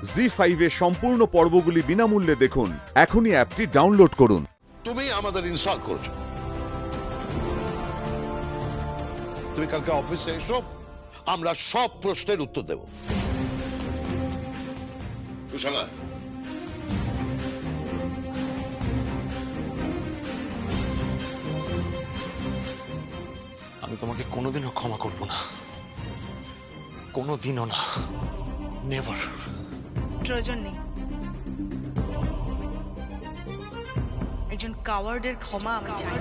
জি5 এর সম্পূর্ণ পর্বগুলি বিনামূল্যে দেখুন। এখনই অ্যাপটি ডাউনলোড করুন। তুমি আমাদের ইনসাল্ট করেছো। তুমি কালকে অফিসে এসো, আমরা সব প্রশ্নের উত্তর দেব। কুশলা, আমি তোমাকে কোনোদিনও ক্ষমা করব না, কোনোদিনও না, নেভার। প্রয়োজন নেই। একজন কাওয়ার্ডের ক্ষমা আমি চাই।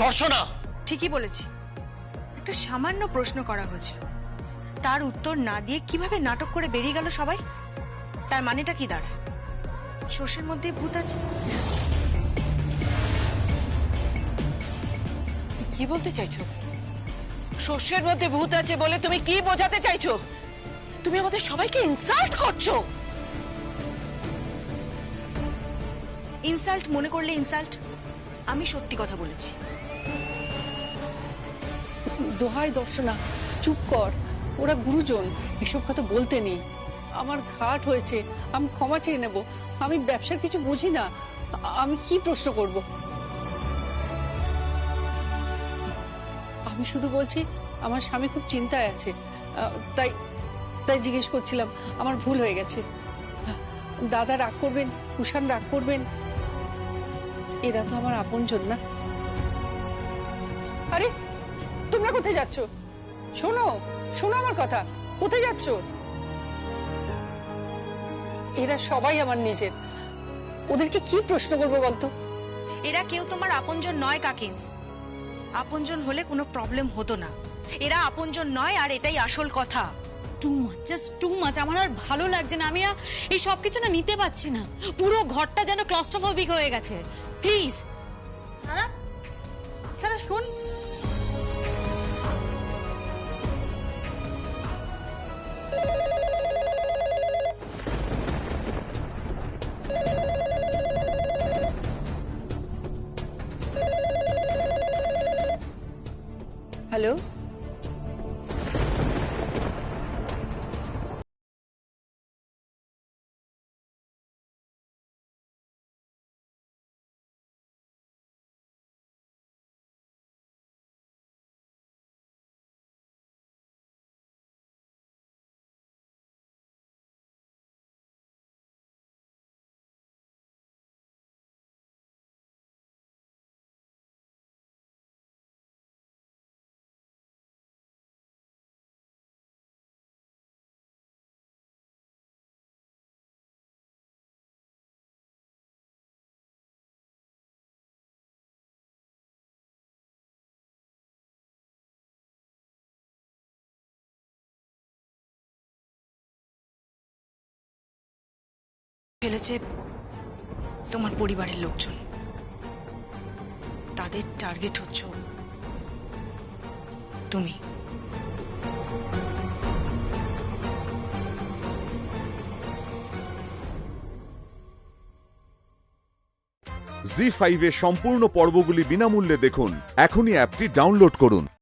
দর্শনা, ঠিকই বলেছি। একটা সামান্য প্রশ্ন করা হয়েছিল, তার উত্তর না দিয়ে কিভাবে নাটক করে বেরিয়ে গেল সবাই। তার মানেটা কি দাঁড়ায়? শোষের মধ্যে ভূত আছে। কি বলতে চাইছো? শস্যের মধ্যে ভূত আছে বলে তুমি কি বোঝাতে চাইছো? তুমি আমাদের সবাইকে ইনসাল্ট করছো। ইনসাল্ট মনে করলে ইনসাল্ট। আমি সত্যি কথা বলেছি। দোহাই দর্শনা, চুপ কর। ওরা গুরুজন, এসব কথা বলতে নেই। আমার ঘাট হয়েছে, আমি ক্ষমা চেয়ে নেব। আমি ব্যবসার কিছু বুঝি না, আমি কি প্রশ্ন করব? আমি শুধু বলছি আমার স্বামী খুব চিন্তায় আছে, তাই তাই জিজ্ঞেস করছিলাম। আমার ভুল হয়ে গেছে। দাদা রাগ করবেন, কুষাণ রাগ করবেন, এরা তো আমার আপনজন না। আরে তোমরা কোথায় যাচ্ছ? শোনো শোনো আমার কথা, কোথায় যাচ্ছ? এরা সবাই আমার নিজের, ওদেরকে কি প্রশ্ন করবো বলতো? এরা কেউ তোমার আপনজন নয় কাকিন্স। আপনজন হলে কোনো প্রবলেম হতো না। এরা আপনজন নয়, আর এটাই আসল কথা। Too much, just too much. আমার আর ভালো লাগছে না। আমি না এই সব কিছু না নিতে পারছি না। পুরো ঘরটা যেন ক্লস্ট্রোফোবিক হয়ে গেছে। প্লিজ সারা, সারা শোন। হ্যালো, ফেলেছে তোমার পরিবারের লোকজন। তাদের টার্গেট হচ্ছ তুমি। জি5 এর সম্পূর্ণ পর্বগুলি বিনামূল্যে দেখুন। এখনই অ্যাপটি ডাউনলোড করুন।